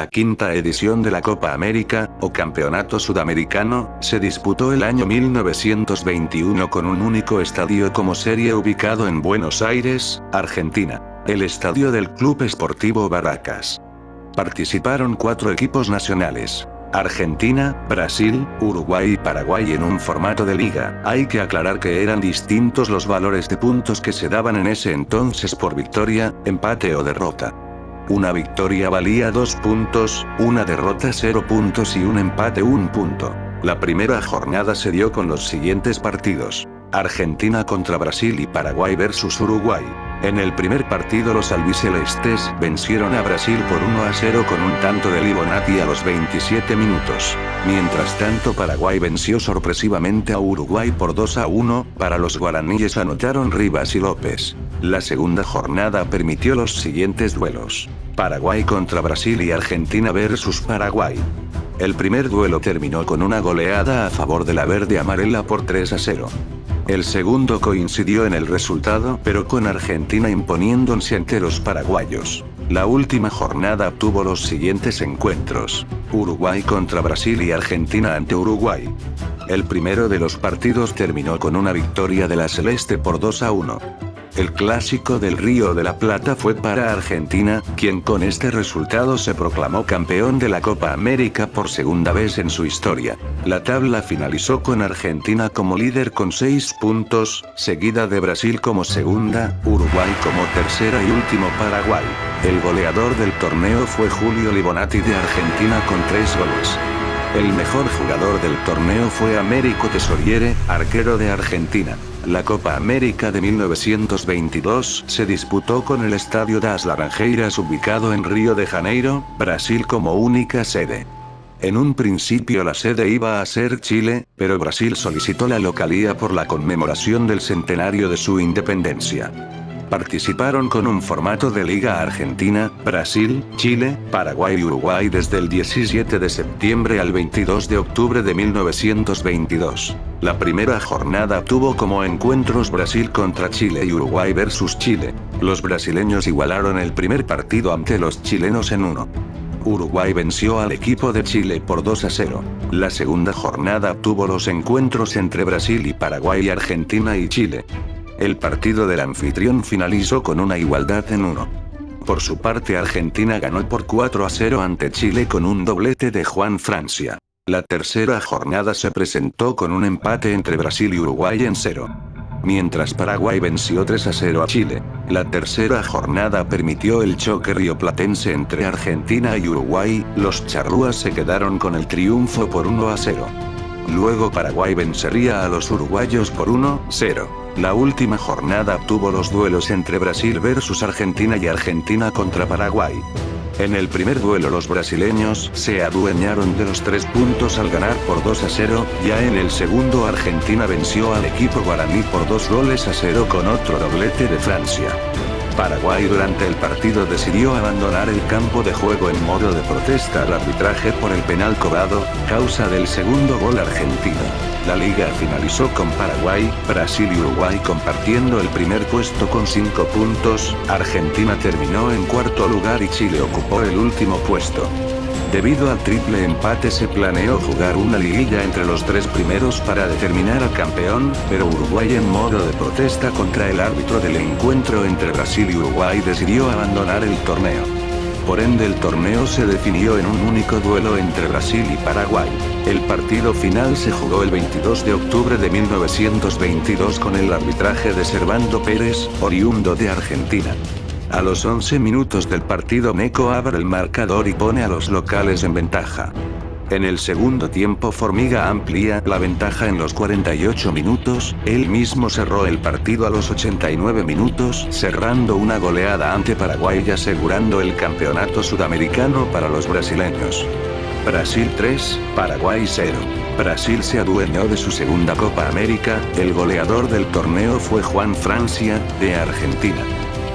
La quinta edición de la Copa América, o Campeonato Sudamericano, se disputó el año 1921 con un único estadio como serie ubicado en Buenos Aires, Argentina, el estadio del Club Sportivo Barracas. Participaron 4 equipos nacionales: Argentina, Brasil, Uruguay y Paraguay en un formato de liga. Hay que aclarar que eran distintos los valores de puntos que se daban en ese entonces por victoria, empate o derrota. Una victoria valía 2 puntos, una derrota 0 puntos y un empate 1 punto. La primera jornada se dio con los siguientes partidos: Argentina contra Brasil y Paraguay versus Uruguay. En el primer partido los albicelestes vencieron a Brasil por 1-0 con un tanto de Libonati a los 27 minutos. Mientras tanto Paraguay venció sorpresivamente a Uruguay por 2-1, para los guaraníes anotaron Rivas y López. La segunda jornada permitió los siguientes duelos: Paraguay contra Brasil y Argentina versus Paraguay. El primer duelo terminó con una goleada a favor de la verde amarela por 3-0. El segundo coincidió en el resultado, pero con Argentina imponiéndose ante los paraguayos. La última jornada tuvo los siguientes encuentros: Uruguay contra Brasil y Argentina ante Uruguay. El primero de los partidos terminó con una victoria de la celeste por 2-1. El clásico del Río de la Plata fue para Argentina, quien con este resultado se proclamó campeón de la Copa América por segunda vez en su historia. La tabla finalizó con Argentina como líder con 6 puntos, seguida de Brasil como segunda, Uruguay como tercera y último Paraguay. El goleador del torneo fue Julio Libonati de Argentina con 3 goles. El mejor jugador del torneo fue Américo Tesoriere, arquero de Argentina. La Copa América de 1922 se disputó con el estadio das Laranjeiras ubicado en Río de Janeiro, Brasil como única sede. En un principio la sede iba a ser Chile, pero Brasil solicitó la localía por la conmemoración del centenario de su independencia. Participaron con un formato de Liga Argentina, Brasil, Chile, Paraguay y Uruguay desde el 17 de septiembre al 22 de octubre de 1922. La primera jornada tuvo como encuentros Brasil contra Chile y Uruguay versus Chile. Los brasileños igualaron el primer partido ante los chilenos en 1. Uruguay venció al equipo de Chile por 2-0. La segunda jornada tuvo los encuentros entre Brasil y Paraguay y Argentina y Chile. El partido del anfitrión finalizó con una igualdad en 1. Por su parte Argentina ganó por 4-0 ante Chile con un doblete de Juan Francia. La tercera jornada se presentó con un empate entre Brasil y Uruguay en 0. Mientras Paraguay venció 3-0 a Chile. La tercera jornada permitió el choque rioplatense entre Argentina y Uruguay, los charrúas se quedaron con el triunfo por 1-0. Luego Paraguay vencería a los uruguayos por 1-0. La última jornada tuvo los duelos entre Brasil versus Argentina y Argentina contra Paraguay. En el primer duelo los brasileños se adueñaron de los 3 puntos al ganar por 2-0, ya en el segundo Argentina venció al equipo guaraní por 2-0 con otro doblete de Francia. Paraguay durante el partido decidió abandonar el campo de juego en modo de protesta al arbitraje por el penal cobrado, causa del segundo gol argentino. La liga finalizó con Paraguay, Brasil y Uruguay compartiendo el primer puesto con 5 puntos, Argentina terminó en cuarto lugar y Chile ocupó el último puesto. Debido al triple empate se planeó jugar una liguilla entre los 3 primeros para determinar al campeón, pero Uruguay en modo de protesta contra el árbitro del encuentro entre Brasil y Uruguay decidió abandonar el torneo. Por ende el torneo se definió en un único duelo entre Brasil y Paraguay. El partido final se jugó el 22 de octubre de 1922 con el arbitraje de Servando Pérez, oriundo de Argentina. A los 11 minutos del partido Neco abre el marcador y pone a los locales en ventaja. En el segundo tiempo Formiga amplía la ventaja en los 48 minutos, él mismo cerró el partido a los 89 minutos, cerrando una goleada ante Paraguay y asegurando el campeonato sudamericano para los brasileños. Brasil 3, Paraguay 0. Brasil se adueñó de su segunda Copa América, el goleador del torneo fue Juan Francia, de Argentina.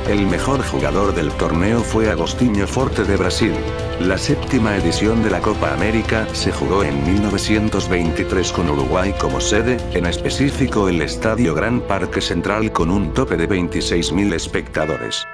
El mejor jugador del torneo fue Agostinho Forte de Brasil. La séptima edición de la Copa América se jugó en 1923 con Uruguay como sede, en específico el Estadio Gran Parque Central con un tope de 26.000 espectadores.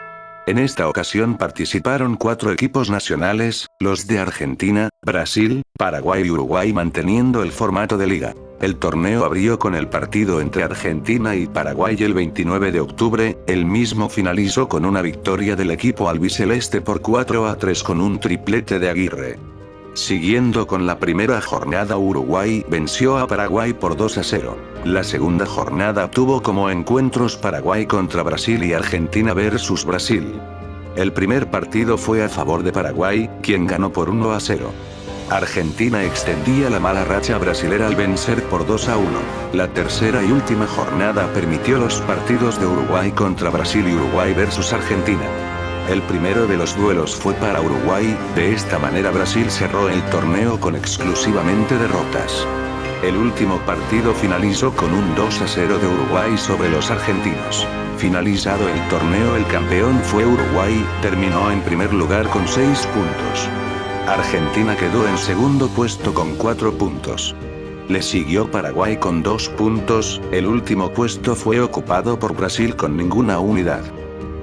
En esta ocasión participaron 4 equipos nacionales, los de Argentina, Brasil, Paraguay y Uruguay manteniendo el formato de liga. El torneo abrió con el partido entre Argentina y Paraguay el 29 de octubre, el mismo finalizó con una victoria del equipo albiceleste por 4-3 con un triplete de Aguirre. Siguiendo con la primera jornada, Uruguay venció a Paraguay por 2-0. La segunda jornada tuvo como encuentros Paraguay contra Brasil y Argentina versus Brasil. El primer partido fue a favor de Paraguay, quien ganó por 1-0. Argentina extendía la mala racha brasilera al vencer por 2-1. La tercera y última jornada permitió los partidos de Uruguay contra Brasil y Uruguay versus Argentina. El primero de los duelos fue para Uruguay, de esta manera Brasil cerró el torneo con exclusivamente derrotas. El último partido finalizó con un 2-0 de Uruguay sobre los argentinos. Finalizado el torneo, el campeón fue Uruguay, terminó en primer lugar con 6 puntos. Argentina quedó en segundo puesto con 4 puntos. Le siguió Paraguay con 2 puntos, el último puesto fue ocupado por Brasil con ninguna unidad.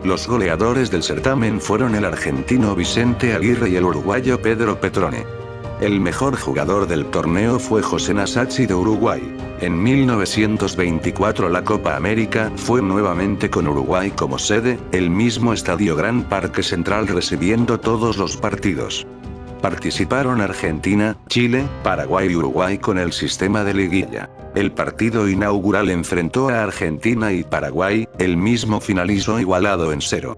Los goleadores del certamen fueron el argentino Vicente Aguirre y el uruguayo Pedro Petrone. El mejor jugador del torneo fue José Nasazzi de Uruguay. En 1924 la Copa América fue nuevamente con Uruguay como sede, el mismo estadio Gran Parque Central recibiendo todos los partidos. Participaron Argentina, Chile, Paraguay y Uruguay con el sistema de liguilla. El partido inaugural enfrentó a Argentina y Paraguay, el mismo finalizó igualado en 0.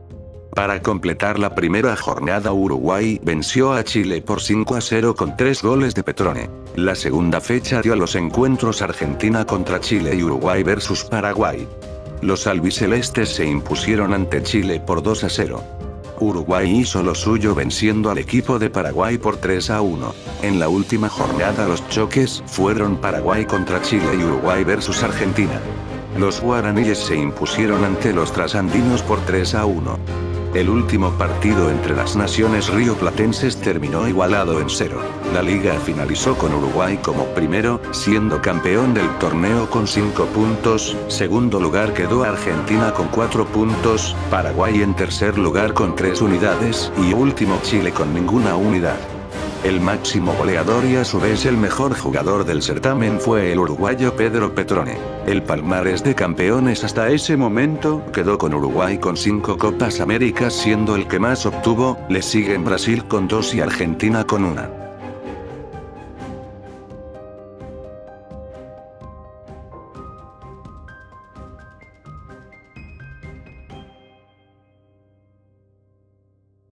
Para completar la primera jornada, Uruguay venció a Chile por 5-0 con 3 goles de Petrone. La segunda fecha dio a los encuentros Argentina contra Chile y Uruguay versus Paraguay. Los albicelestes se impusieron ante Chile por 2-0. Uruguay hizo lo suyo venciendo al equipo de Paraguay por 3-1. En la última jornada los choques fueron Paraguay contra Chile y Uruguay versus Argentina. Los guaraníes se impusieron ante los trasandinos por 3-1. El último partido entre las naciones rioplatenses terminó igualado en 0. La liga finalizó con Uruguay como primero, siendo campeón del torneo con 5 puntos, segundo lugar quedó Argentina con 4 puntos, Paraguay en tercer lugar con 3 unidades y último Chile con ninguna unidad. El máximo goleador y a su vez el mejor jugador del certamen fue el uruguayo Pedro Petrone. El palmarés de campeones hasta ese momento quedó con Uruguay con 5 Copas Américas siendo el que más obtuvo, le siguen Brasil con 2 y Argentina con 1.